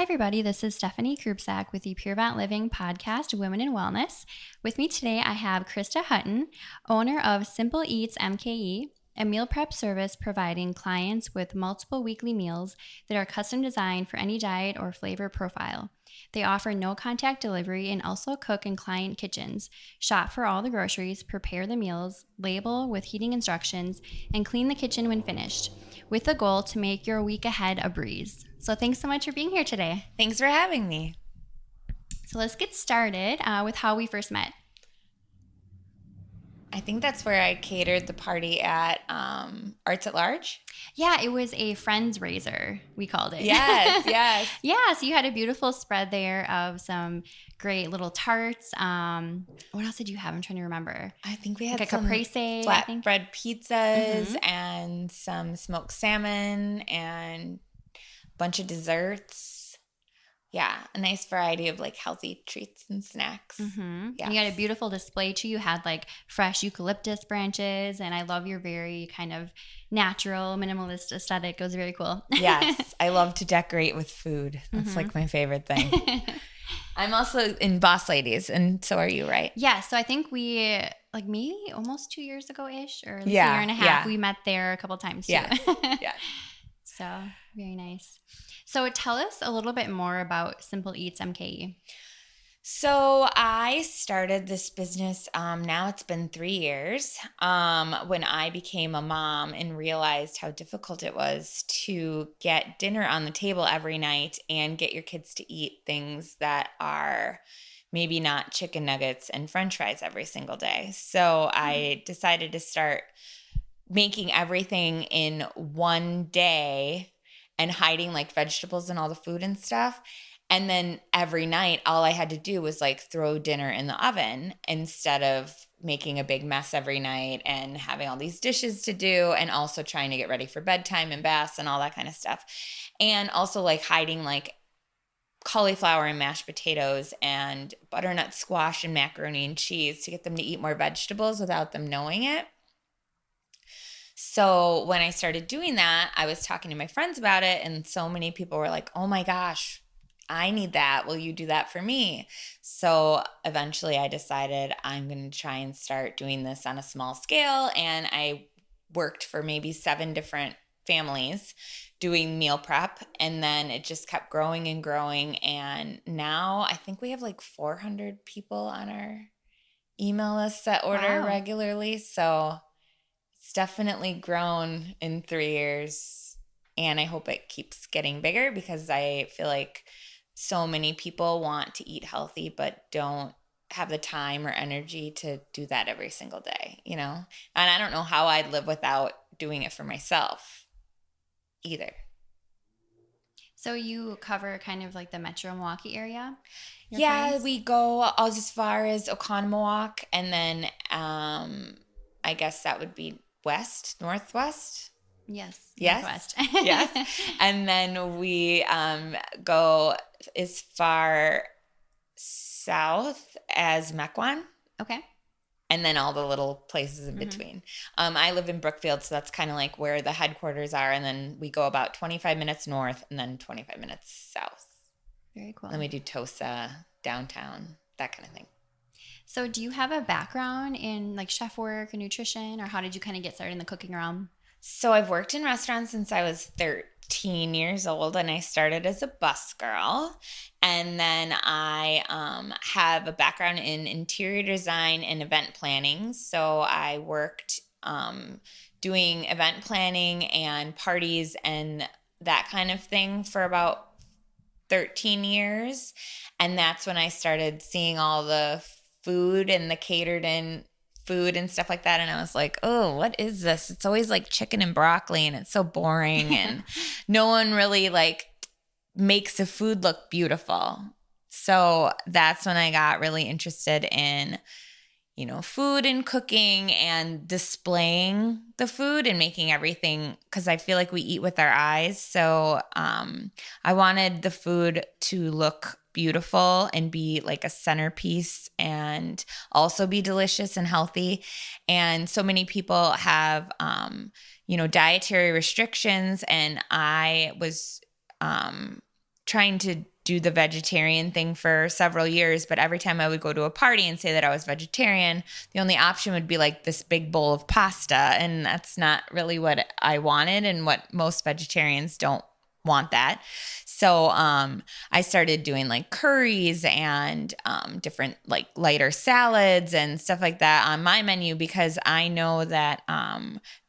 everybody. This is Stephanie Krupsak with the Purevant Living podcast, Women in Wellness. With me today, I have Krysta Hutton, owner of Simple Eats Mke, a meal prep service providing clients with multiple weekly meals that are custom designed for any diet or flavor profile. They offer no contact delivery and also cook in client kitchens, shop for all the groceries, prepare the meals, label with heating instructions, and clean the kitchen when finished, with the goal to make your week ahead a breeze. So thanks so much for being here today. Thanks for having me. So let's get started with how we first met. I think that's where I catered the party at Arts at Large. Yeah, it was a friend's raiser, we called it. Yes. Yeah, so you had a beautiful spread there of some great little tarts. What else did you have? I'm trying to remember. I think we had like a some caprese, flatbread pizzas and some smoked salmon and a bunch of desserts. Yeah, a nice variety of like healthy treats and snacks. Mm-hmm. Yes. And you had a beautiful display too. You had like fresh eucalyptus branches, and I love your very kind of natural, minimalist aesthetic. It was very cool. Yes, I love to decorate with food. That's like my favorite thing. I'm also in Boss Ladies, and so are you, right? Yeah, so I think we, like maybe almost 2 years ago-ish, or a year and a half, we met there a couple times too. Yeah. So very nice. So tell us a little bit more about Simple Eats Mke. So I started this business, now it's been 3 years, when I became a mom and realized how difficult it was to get dinner on the table every night and get your kids to eat things that are maybe not chicken nuggets and french fries every single day. So I decided to start making everything in one day and hiding like vegetables and all the food and stuff. And then every night, all I had to do was like throw dinner in the oven instead of making a big mess every night and having all these dishes to do and also trying to get ready for bedtime and baths and all that kind of stuff. And also like hiding like cauliflower and mashed potatoes and butternut squash and macaroni and cheese to get them to eat more vegetables without them knowing it. So when I started doing that, I was talking to my friends about it, and so many people were like, oh my gosh, I need that. Will you do that for me? So eventually I decided I'm going to try and start doing this on a small scale, and I worked for maybe 7 different families doing meal prep, and then it just kept growing and growing, and now I think we have like 400 people on our email list that order regularly, so it's definitely grown in 3 years, and I hope it keeps getting bigger because I feel like so many people want to eat healthy but don't have the time or energy to do that every single day, you know? And I don't know how I'd live without doing it for myself either. So you cover kind of like the Metro Milwaukee area? Yeah, we go as far as Oconomowoc, and then I guess that would be northwest. Yes. Northwest. Yes. And then we go as far south as Mequon. Okay. And then all the little places in between. I live in Brookfield, so that's kind of like where the headquarters are. And then we go about 25 minutes north and then 25 minutes south. Very cool. Then we do Tosa, downtown, that kind of thing. So do you have a background in like chef work or nutrition, or how did you kind of get started in the cooking realm? So I've worked in restaurants since I was 13 years old, and I started as a busgirl. And then I have a background in interior design and event planning. So I worked doing event planning and parties and that kind of thing for about 13 years. And that's when I started seeing all the food and the catered in food and stuff like that, and I was like, oh, what is this? It's always like chicken and broccoli, and it's so boring, and no one really like makes the food look beautiful. So that's when I got really interested in, you know, food and cooking and displaying the food and making everything, because I feel like we eat with our eyes. So I wanted the food to look beautiful and be like a centerpiece and also be delicious and healthy. And so many people have, dietary restrictions, and I was trying to do the vegetarian thing for several years, but every time I would go to a party and say that I was vegetarian, the only option would be like this big bowl of pasta. And that's not really what I wanted, and what most vegetarians don't want that. So I started doing like curries and different like lighter salads and stuff like that on my menu, because I know that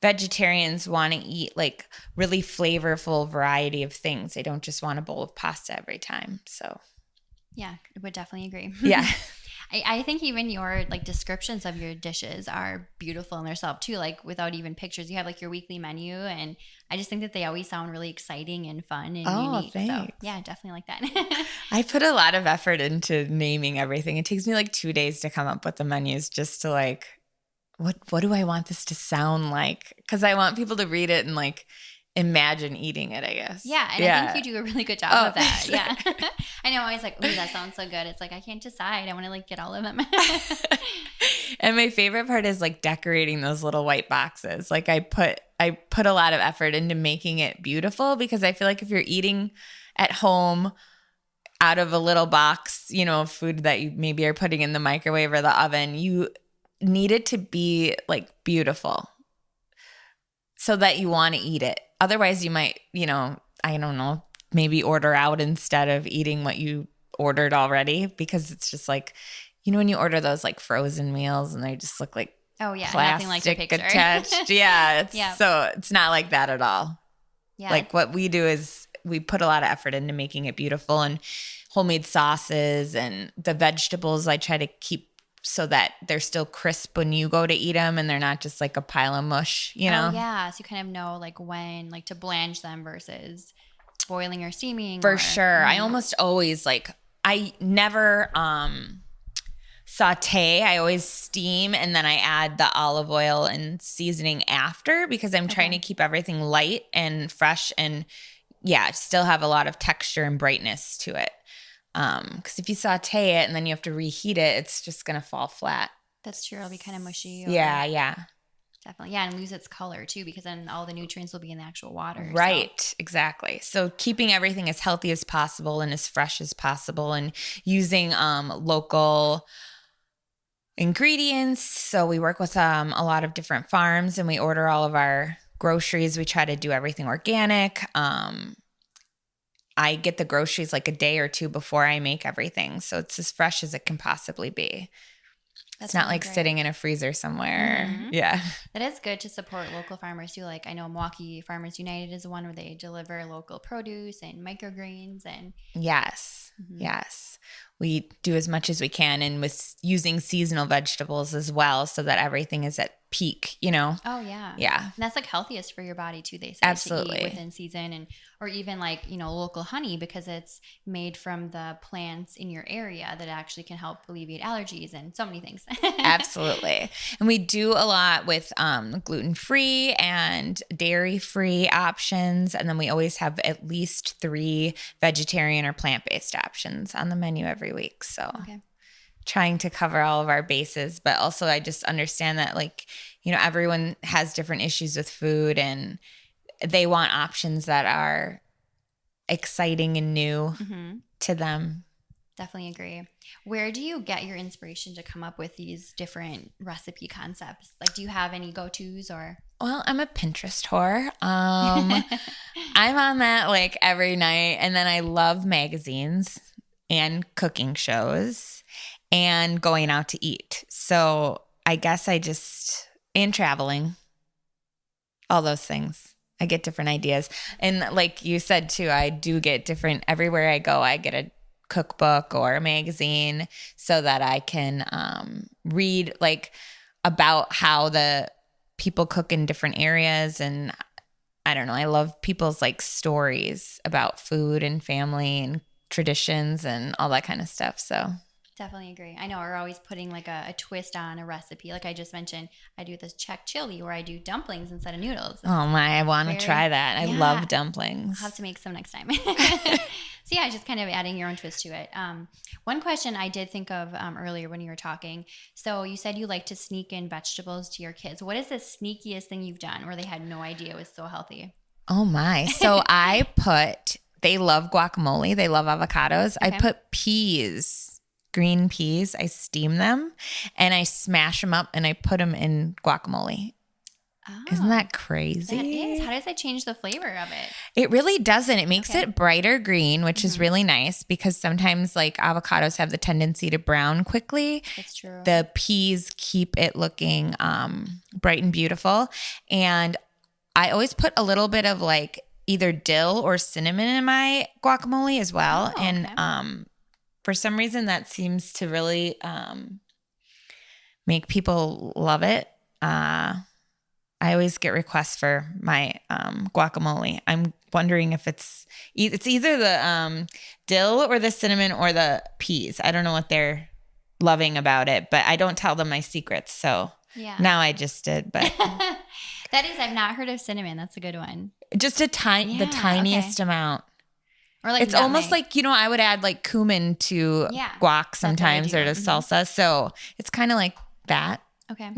vegetarians want to eat like really flavorful variety of things. They don't just want a bowl of pasta every time. So yeah, I would definitely agree. yeah. I think even your like descriptions of your dishes are beautiful in themselves too, like without even pictures. You have like your weekly menu, and I just think that they always sound really exciting and fun and unique. Thanks. So yeah, definitely like that. I put a lot of effort into naming everything. It takes me like 2 days to come up with the menus, just to like, what do I want this to sound like? Because I want people to read it and like imagine eating it, I guess. Yeah, and I think you do a really good job of that. Yeah. I know, I was like, ooh, that sounds so good. It's like, I can't decide. I want to like get all of them. And my favorite part is like decorating those little white boxes. Like I put a lot of effort into making it beautiful, because I feel like if you're eating at home out of a little box, you know, of food that you maybe are putting in the microwave or the oven, you need it to be like beautiful so that you want to eat it. Otherwise you might, you know, I don't know, maybe order out instead of eating what you ordered already, because it's just like, you know, when you order those like frozen meals and they just look like nothing like the picture attached. Yeah. So it's not like that at all. Yeah. Like what we do is we put a lot of effort into making it beautiful, and homemade sauces and the vegetables I try to keep so that they're still crisp when you go to eat them, and they're not just like a pile of mush, you know? Oh, yeah. So you kind of know like when like to blanch them versus boiling or steaming. For sure. I almost always like, I never saute. I always steam, and then I add the olive oil and seasoning after, because I'm trying to keep everything light and fresh, and still have a lot of texture and brightness to it. Because if you saute it and then you have to reheat it, it's just going to fall flat. That's true. It'll be kind of mushy. Yeah. Definitely. Yeah, and lose its color too, because then all the nutrients will be in the actual water. Right. So. Exactly. So keeping everything as healthy as possible and as fresh as possible, and using local ingredients. So we work with a lot of different farms, and we order all of our groceries. We try to do everything organic. I get the groceries like a day or two before I make everything. So it's as fresh as it can possibly be. It's not like sitting in a freezer somewhere. Mm-hmm. Yeah. It is good to support local farmers too. Like I know Milwaukee Farmers United is one where they deliver local produce and microgreens and Yes. Mm-hmm. Yes. We do as much as we can, and with using seasonal vegetables as well, so that everything is at peak, you know? Oh yeah. Yeah. And that's like healthiest for your body too, they say. Absolutely. To eat within season, and or even like, you know, local honey, because it's made from the plants in your area that actually can help alleviate allergies and so many things. Absolutely. And we do a lot with gluten-free and dairy-free options. And then we always have at least 3 vegetarian or plant-based options on the menu every week. So trying to cover all of our bases, but also I just understand that, like, you know, everyone has different issues with food, and they want options that are exciting and new to them. Definitely agree. Where do you get your inspiration to come up with these different recipe concepts? Like, do you have any go-tos or? Well, I'm a Pinterest whore. I'm on that like every night. And then I love magazines and cooking shows and going out to eat. So I guess and traveling, all those things. I get different ideas. And like you said too, I do get different, everywhere I go, I get a cookbook or a magazine so that I can read like about how the people cook in different areas. And I don't know, I love people's like stories about food and family and traditions and all that kind of stuff. So definitely agree. I know we're always putting like a twist on a recipe. Like I just mentioned, I do this Czech chili where I do dumplings instead of noodles. Oh my, I want to try that. I love dumplings. I'll have to make some next time. So yeah, just kind of adding your own twist to it. One question I did think of earlier when you were talking. So you said you like to sneak in vegetables to your kids. What is the sneakiest thing you've done where they had no idea it was so healthy? Oh my. So I put they love guacamole. They love avocados. Okay. I put peas, green peas. I steam them and I smash them up and I put them in guacamole. Oh, Isn't that crazy? that is. How does that change the flavor of it? It really doesn't. It makes Okay. it brighter green, which is really nice because sometimes like avocados have the tendency to brown quickly. That's true. The peas keep it looking bright and beautiful. And I always put a little bit of like either dill or cinnamon in my guacamole as well. Oh, and okay. for some reason that seems to really make people love it. I always get requests for my guacamole. I'm wondering if it's either the dill or the cinnamon or the peas. I don't know what they're loving about it, but I don't tell them my secrets. So now I just did. But that is, I've not heard of cinnamon. That's a good one. just the tiniest amount. Or like it's nutmeg. almost like, I would add like cumin to guac sometimes or to salsa. So it's kind of like that. Okay.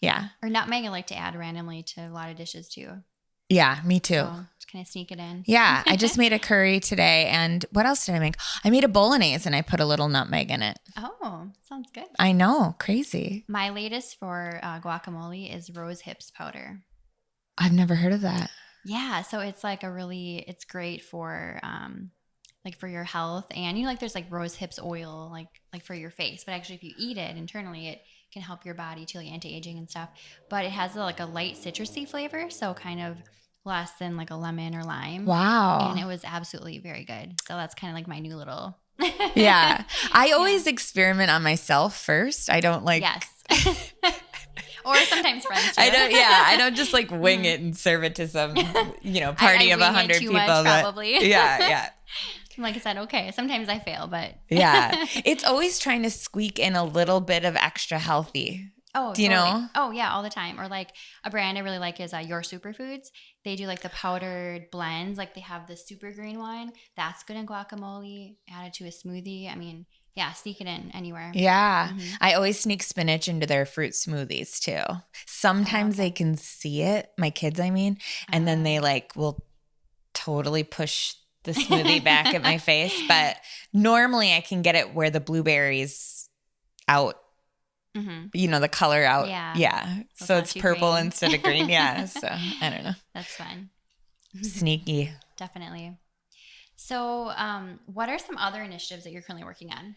Yeah. Or nutmeg I like to add randomly to a lot of dishes too. Yeah, me too. So just kind of sneak it in. Yeah, I just made a curry today. And what else did I make? I made a bolognese and I put a little nutmeg in it. Oh, sounds good. I know. Crazy. My latest for guacamole is rose hips powder. I've never heard of that. Yeah, so it's like it's great for like for your health, and like there's like rose hips oil like for your face, but actually if you eat it internally it can help your body too, like anti-aging and stuff. But it has like a light citrusy flavor, so kind of less than like a lemon or lime. Wow. And it was absolutely very good. So that's kind of like my new little Yeah. I always experiment on myself first. I don't like Yes. Or sometimes friends too. I don't just like wing it and serve it to some, party of 100 people. Much, probably. Yeah. Like I said, okay, sometimes I fail, but yeah. It's always trying to squeak in a little bit of extra healthy. Oh, do you know? Oh, yeah, all the time. Or like a brand I really like is Your Superfoods. They do like the powdered blends. Like they have the super green one. That's good in guacamole. Add it to a smoothie. I mean, yeah, sneak it in anywhere. Yeah. I always sneak spinach into their fruit smoothies too. Sometimes they can see it, my kids, I mean, and then they like will totally push the smoothie back at my face. But normally I can get it where the blueberries out. The color out. Yeah. So it's purple green instead of green. Yeah. So I don't know. That's fun. Sneaky. Definitely. So what are some other initiatives that you're currently working on?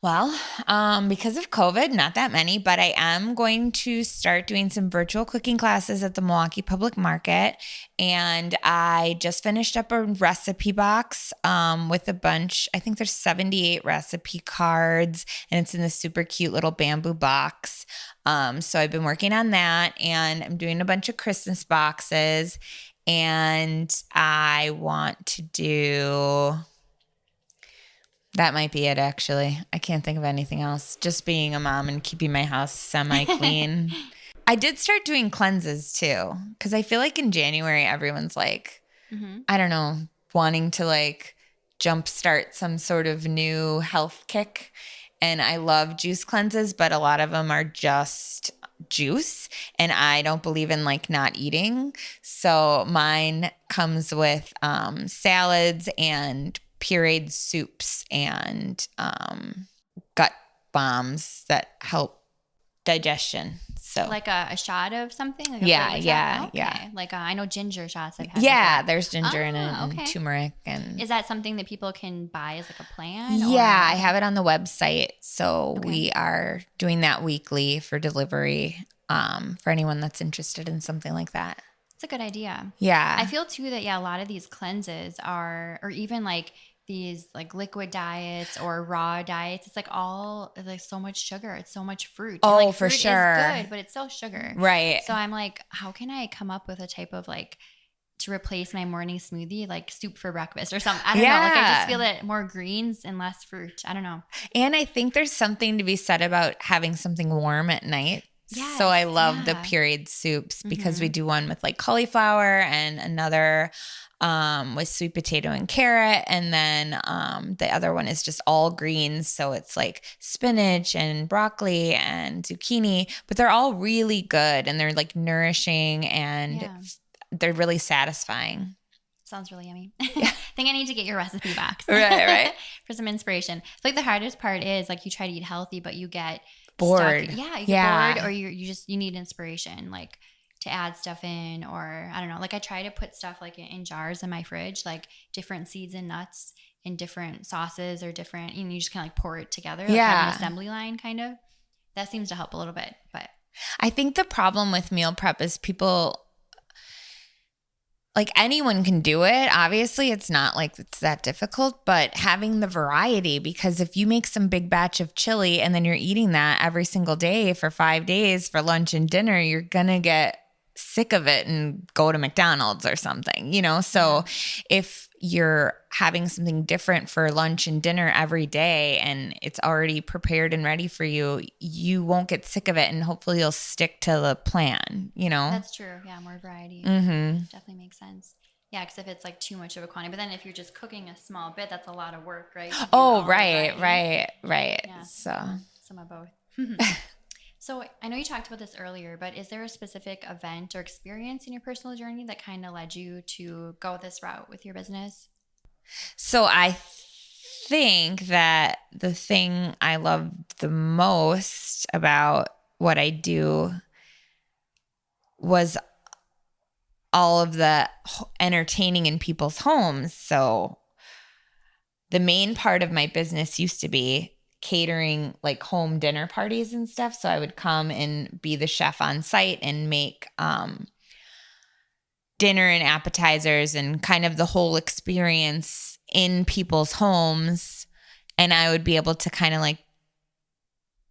Well, because of COVID, not that many, but I am going to start doing some virtual cooking classes at the Milwaukee Public Market. And I just finished up a recipe box with a bunch, I think there's 78 recipe cards, and it's in this super cute little bamboo box. So I've been working on that, and I'm doing a bunch of Christmas boxes, and I want to do... That might be it, actually. I can't think of anything else. Just being a mom and keeping my house semi-clean. I did start doing cleanses, too, because I feel like in January, everyone's like, I don't know, wanting to like jumpstart some sort of new health kick. And I love juice cleanses, but a lot of them are just juice. And I don't believe in like not eating. So mine comes with salads and pureed soups and gut bombs that help digestion. So like a shot of something? Like yeah. Like I know ginger shots I've had. Yeah, before. there's ginger in it and turmeric. And is that something that people can buy as like a plan? Yeah, I have it on the website. So we are doing that weekly for delivery for anyone that's interested in something like that. It's a good idea. Yeah. I feel too that, a lot of these cleanses are, or even like these like liquid diets or raw diets, it's like all like so much sugar. It's so much fruit. Oh, and, like, for fruit sure. is good, but it's still sugar. Right. So I'm like, how can I come up with a type of like to replace my morning smoothie, like soup for breakfast or something? I don't know. Like I just feel that more greens and less fruit. I don't know. And I think there's something to be said about having something warm at night. Yes, so I love the pureed soups because we do one with like cauliflower and another with sweet potato and carrot. And then the other one is just all greens. So it's like spinach and broccoli and zucchini, but they're all really good and they're like nourishing and they're really satisfying. Sounds really yummy. I think I need to get your recipe box. Right. For some inspiration. I feel like the hardest part is like you try to eat healthy, but you get Bored. stuck. Yeah, you get bored, or you need inspiration, like to add stuff in, or I don't know. Like I try to put stuff like in jars in my fridge, like different seeds and nuts in different sauces or different, you just kind of like pour it together, like have an assembly line kind of. That seems to help a little bit, but I think the problem with meal prep is people, like anyone can do it. Obviously, it's not like it's that difficult, but having the variety, because if you make some big batch of chili and then you're eating that every single day for 5 days for lunch and dinner, you're going to get sick of it and go to McDonald's or something, So if you're having something different for lunch and dinner every day and it's already prepared and ready for you, you won't get sick of it, and hopefully you'll stick to the plan, That's true. Yeah, more variety. Definitely makes sense. Yeah, because if it's like too much of a quantity, but then if you're just cooking a small bit, that's a lot of work, right? Oh, right. Yeah, So some of both. So I know you talked about this earlier, but is there a specific event or experience in your personal journey that kind of led you to go this route with your business? So I think that the thing I love the most about what I do was all of the entertaining in people's homes. So the main part of my business used to be catering, like home dinner parties and stuff. So I would come and be the chef on site and make dinner and appetizers and kind of the whole experience in people's homes. And I would be able to kind of like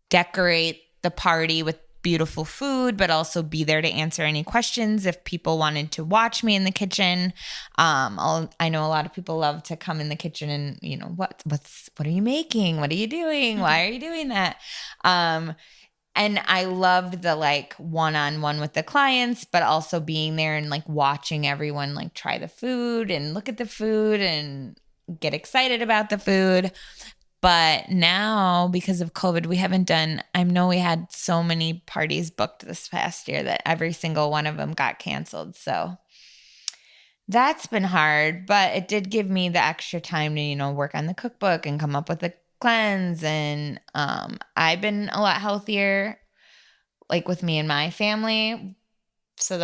decorate the party with beautiful food, but also be there to answer any questions if people wanted to watch me in the kitchen. I know a lot of people love to come in the kitchen and, what are you making? What are you doing? Why are you doing that? And I loved the like one-on-one with the clients, but also being there and like watching everyone like try the food and look at the food and get excited about the food. But now, because of COVID, I know we had so many parties booked this past year that every single one of them got canceled. So that's been hard, but it did give me the extra time to, work on the cookbook and come up with a cleanse. And I've been a lot healthier, like with me and my family. So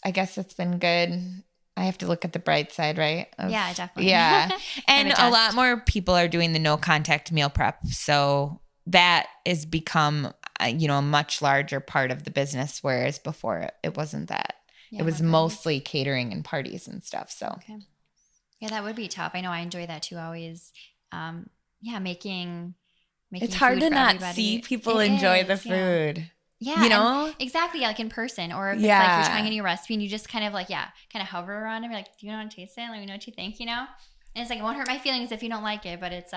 I guess it's been good. I have to look at the bright side, right? Yeah, definitely. Yeah. And a lot more people are doing the no contact meal prep. So that has become, a much larger part of the business, whereas before it wasn't that. Yeah, it was mostly catering and parties and stuff. So, okay. Yeah, that would be tough. I know I enjoy that too always. Making it's hard to not everybody. see people enjoy the food. Yeah, exactly. Like in person, or if it's like you're trying a new recipe and you just kind of like, kind of hover around and be like, do you want to taste it? Let me know what you think, And it's like, it won't hurt my feelings if you don't like it, but it's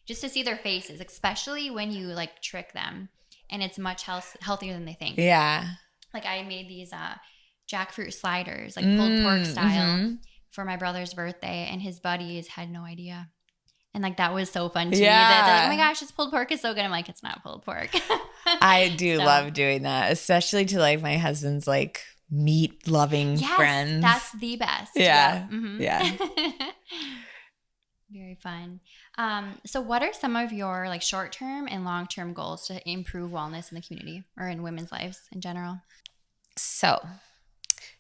just to see their faces, especially when you like trick them, and it's much healthier than they think. Yeah. Like I made these jackfruit sliders, like pulled pork style, for my brother's birthday, and his buddies had no idea. And like that was so fun to me that they're like, oh my gosh, this pulled pork is so good. I'm like, it's not pulled pork. I do love doing that, especially to like my husband's like meat loving friends. That's the best. Yeah. Yeah. Very fun. So what are some of your like short-term and long-term goals to improve wellness in the community or in women's lives in general? So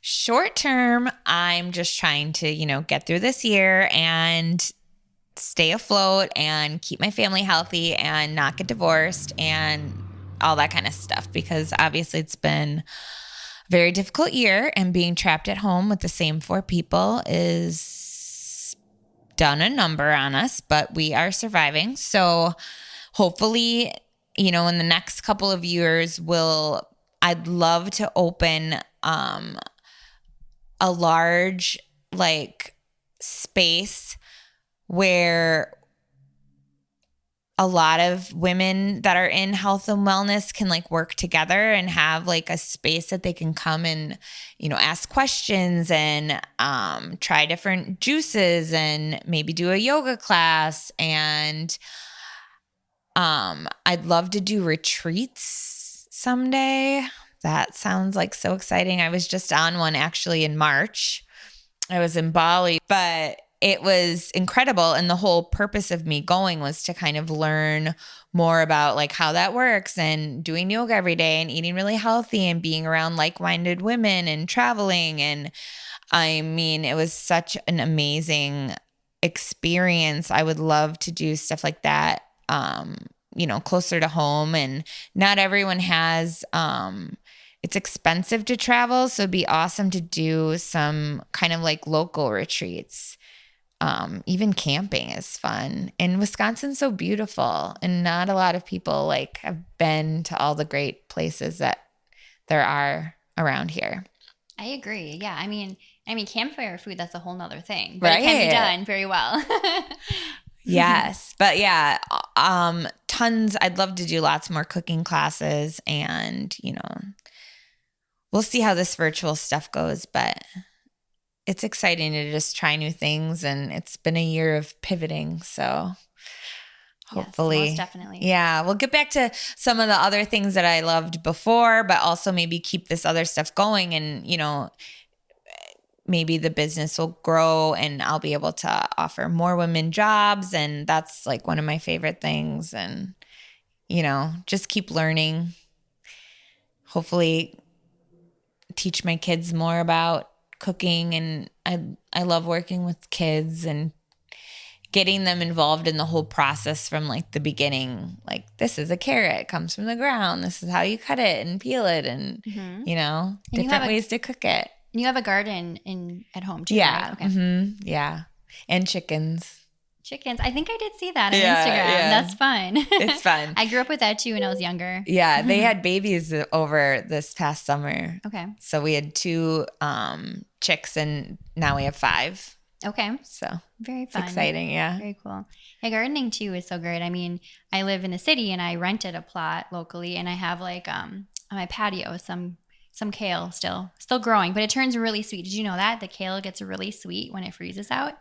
short term, I'm just trying to, get through this year and stay afloat and keep my family healthy and not get divorced and all that kind of stuff, because obviously it's been a very difficult year, and being trapped at home with the same 4 people is done a number on us, but we are surviving. So hopefully, in the next couple of years, I'd love to open a large like space where a lot of women that are in health and wellness can like work together and have like a space that they can come and, ask questions and try different juices and maybe do a yoga class. And I'd love to do retreats someday. That sounds like so exciting. I was just on one actually in March. I was in Bali, but it was incredible. And the whole purpose of me going was to kind of learn more about like how that works and doing yoga every day and eating really healthy and being around like-minded women and traveling. And I mean, it was such an amazing experience. I would love to do stuff like that, closer to home. And not everyone has, it's expensive to travel. So it'd be awesome to do some kind of like local retreats. Even camping is fun. And Wisconsin's so beautiful. And not a lot of people like have been to all the great places that there are around here. I agree. Yeah. I mean, campfire food, that's a whole nother thing. But Right. It can be done very well. Yes. But yeah, tons. I'd love to do lots more cooking classes and, we'll see how this virtual stuff goes, but it's exciting to just try new things. And it's been a year of pivoting. So hopefully, yes, most definitely. Yeah, we'll get back to some of the other things that I loved before, but also maybe keep this other stuff going and, maybe the business will grow and I'll be able to offer more women jobs. And that's like one of my favorite things. And, just keep learning. Hopefully teach my kids more about cooking. And I love working with kids and getting them involved in the whole process from like the beginning. Like, this is a carrot, it comes from the ground. This is how you cut it and peel it and, different ways to cook it. And you have a garden at home too, yeah. right? Okay. Mm-hmm. Yeah. And chickens. I think I did see that on Instagram. Yeah. That's fun. It's fun. I grew up with that too when I was younger. Yeah. They had babies over this past summer. Okay. So we had 2 chicks and now we have 5. Okay. So very fun. It's exciting. Yeah. Very cool. Yeah, gardening too is so great. I mean, I live in the city and I rented a plot locally and I have like on my patio some kale still growing, but it turns really sweet. Did you know that? The kale gets really sweet when it freezes out.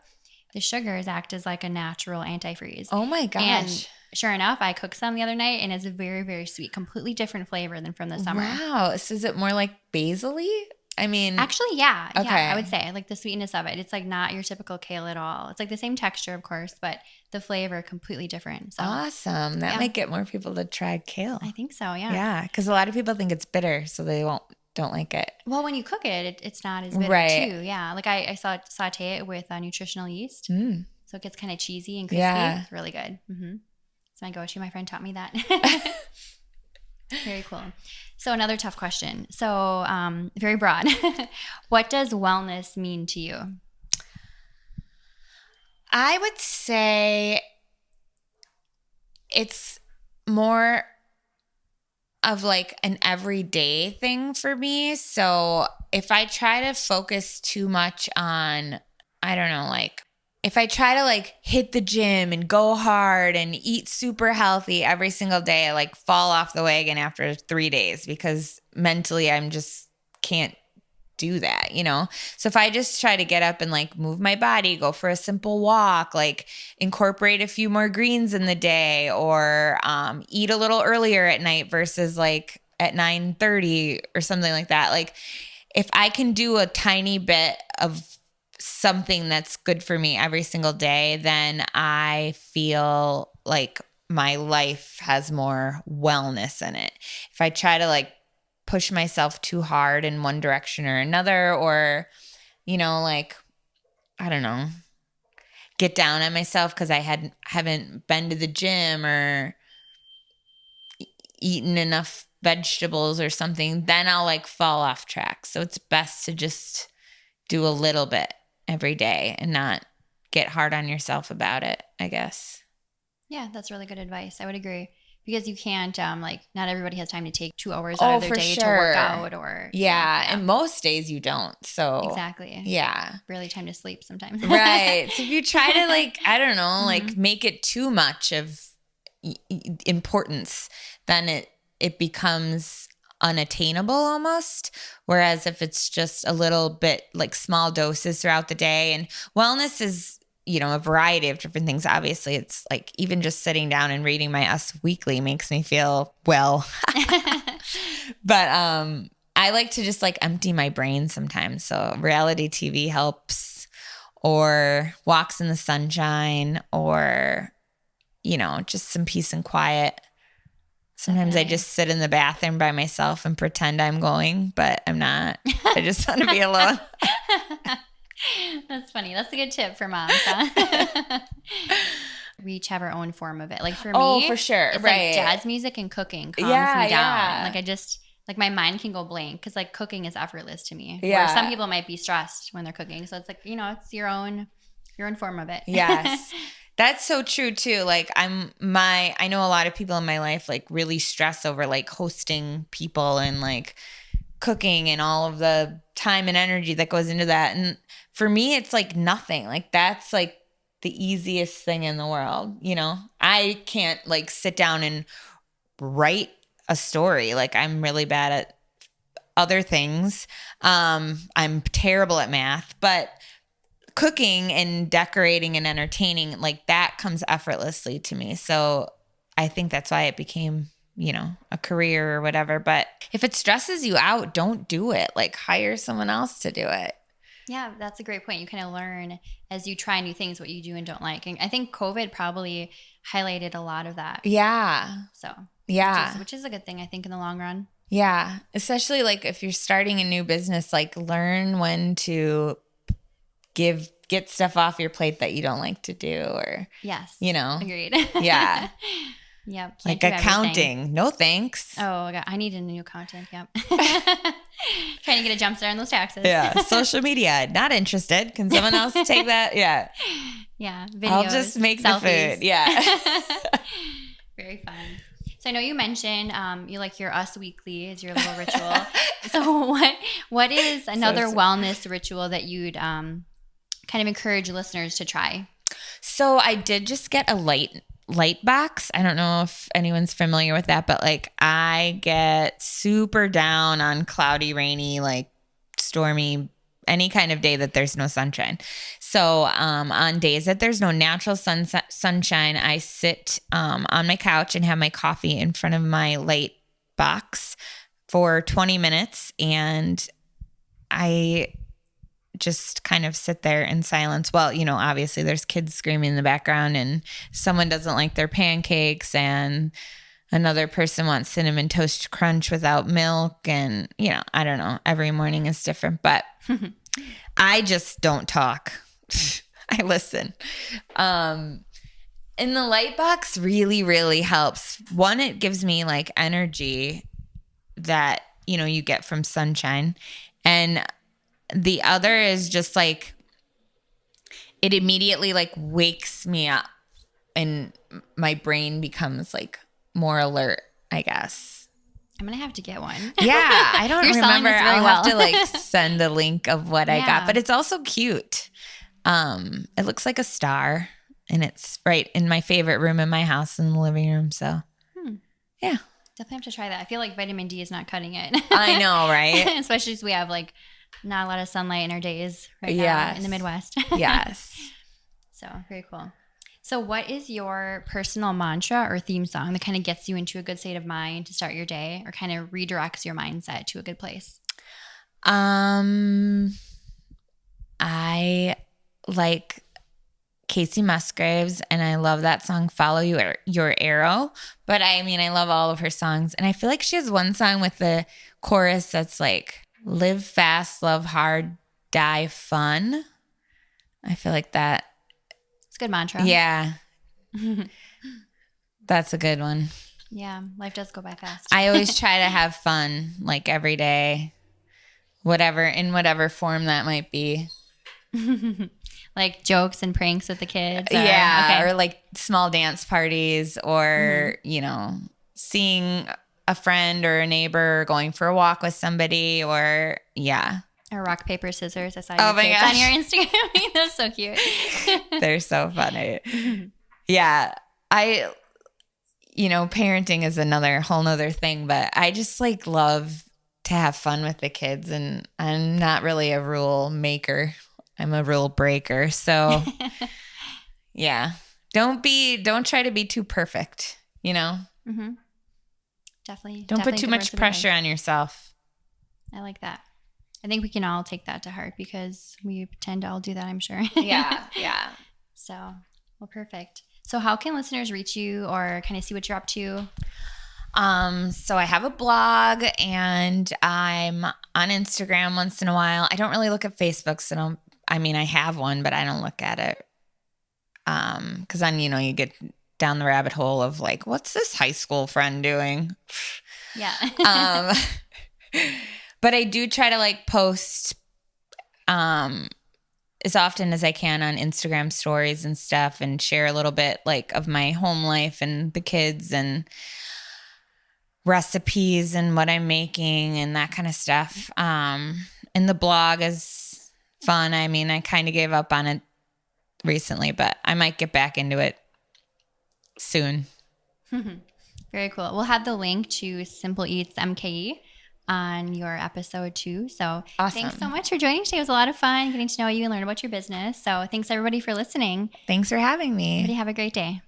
The sugars act as like a natural antifreeze. Oh my gosh. And sure enough, I cooked some the other night and it's very, very sweet. Completely different flavor than from the summer. Wow. So is it more like basil-y? I mean. Actually, yeah. Okay. Yeah, I would say. Like the sweetness of it. It's like not your typical kale at all. It's like the same texture, of course, but the flavor completely different. So, awesome. That might get more people to try kale. I think so, yeah. Yeah. Because a lot of people think it's bitter, so they don't like it. Well, when you cook it, it's not as bitter too. Yeah. Like I saute it with nutritional yeast. So it gets kind of cheesy and crispy. Yeah. It's really good. Mm-hmm. It's my go-to. My friend taught me that. Very cool. So another tough question. So very broad. What does wellness mean to you? I would say it's more of like an everyday thing for me. So if I try to focus too much on, I don't know, like if I try to like hit the gym and go hard and eat super healthy every single day, I like fall off the wagon after 3 days because mentally I'm just can't do that, So if I just try to get up and like move my body, go for a simple walk, like incorporate a few more greens in the day or eat a little earlier at night versus like at 9:30 or something like that. Like if I can do a tiny bit of something that's good for me every single day, then I feel like my life has more wellness in it. If I try to like push myself too hard in one direction or another, or, like, I don't know, get down on myself because I haven't been to the gym or eaten enough vegetables or something, then I'll like fall off track. So it's best to just do a little bit every day and not get hard on yourself about it, I guess. Yeah, that's really good advice. I would agree. Because you can't, like, not everybody has time to take 2 hours out of their day to work out or. Yeah, and most days you don't. So. Exactly. Yeah. Barely time to sleep sometimes. Right. So if you try to, like, I don't know, like make it too much of importance, then it becomes unattainable almost. Whereas if it's just a little bit, like small doses throughout the day, and wellness is, a variety of different things. Obviously, it's like even just sitting down and reading my Us Weekly makes me feel well. But I like to just like empty my brain sometimes. So reality TV helps, or walks in the sunshine, or, just some peace and quiet. Sometimes I just sit in the bathroom by myself and pretend I'm going, but I'm not. I just want to be alone. That's funny. That's a good tip for moms, huh? We each have our own form of it. Like for me, for sure. It's right. like jazz music and cooking calms me down. Yeah. Like I just, like my mind can go blank because like cooking is effortless to me. Yeah. Where some people might be stressed when they're cooking. So it's like, it's your own form of it. Yes. That's so true too. Like I know a lot of people in my life like really stress over like hosting people and like cooking and all of the time and energy that goes into that. And for me, it's like nothing. Like that's like the easiest thing in the world. I can't like sit down and write a story. Like I'm really bad at other things. I'm terrible at math, but cooking and decorating and entertaining, like that comes effortlessly to me. So I think that's why it became, a career or whatever. But if it stresses you out, don't do it. Like hire someone else to do it. Yeah, that's a great point. You kind of learn as you try new things what you do and don't like. And I think COVID probably highlighted a lot of that. Yeah. So, yeah. Which is a good thing, I think, in the long run. Yeah. Especially like if you're starting a new business, like learn when to get stuff off your plate that you don't like to do, or yes, agreed. Yeah. Yep. Like accounting. Everything. No thanks. Oh God, I need a new accountant. Yep. Trying to get a jump start on those taxes. Yeah. Social media, not interested. Can someone else take that? Yeah. Yeah. Videos, I'll just make selfies. The food. Yeah. Very fun. So I know you mentioned you like your Us Weekly is your little ritual. So what is another wellness ritual that you'd kind of encourage listeners to try? So I did just get a light box. I don't know if anyone's familiar with that, but like I get super down on cloudy, rainy, like stormy, any kind of day that there's no sunshine. So on days that there's no natural sunshine, I sit on my couch and have my coffee in front of my light box for 20 minutes. And I just kind of sit there in silence. Well, obviously there's kids screaming in the background and someone doesn't like their pancakes and another person wants cinnamon toast crunch without milk. And, I don't know, every morning is different, but I just don't talk. I listen. And the light box really, really helps. One, it gives me like energy that, you get from sunshine. And the other is just like, it immediately like wakes me up and my brain becomes like more alert, I guess. I'm going to have to get one. Yeah. I don't remember. I'll have to like send a link of what I got, but it's also cute. It looks like a star and it's right in my favorite room in my house in the living room. So yeah. Definitely have to try that. I feel like vitamin D is not cutting it. I know, right? Especially as we have like not a lot of sunlight in our days right now in the Midwest. Yes. So very cool. So what is your personal mantra or theme song that kind of gets you into a good state of mind to start your day or kind of redirects your mindset to a good place? I like Casey Musgraves and I love that song Follow Your Arrow, but I love all of her songs and I feel like she has one song with the chorus that's like live fast, love hard, die fun. I feel like that. It's a good mantra. Yeah. That's a good one. Yeah. Life does go by fast. I always try to have fun like every day, in whatever form that might be. Like jokes and pranks with the kids? Or like small dance parties or, seeing a friend or a neighbor, going for a walk with somebody or Or rock, paper, scissors. I saw your kids on your Instagram. That's so cute. They're so funny. Yeah. Parenting is another whole nother thing, but I just like love to have fun with the kids and I'm not really a rule maker. I'm a rule breaker. So yeah, don't try to be too perfect, Mm-hmm. Definitely. Don't put too much pressure on yourself. I like that. I think we can all take that to heart because we tend to all do that, I'm sure. Yeah. So, well, perfect. So how can listeners reach you or kind of see what you're up to? So I have a blog and I'm on Instagram once in a while. I don't really look at Facebook, so I have one, but I don't look at it. Cause then, you get down the rabbit hole of like, what's this high school friend doing? Yeah. But I do try to like post, as often as I can on Instagram stories and stuff and share a little bit like of my home life and the kids and recipes and what I'm making and that kind of stuff. And the blog is fun. I kind of gave up on it recently, but I might get back into it soon. Very cool. We'll have the link to Simple Eats Mke on your episode too. So Awesome. Thanks so much for joining today. It was a lot of fun getting to know you and learn about your business. So thanks everybody for listening. Thanks for having me. Everybody have a great day.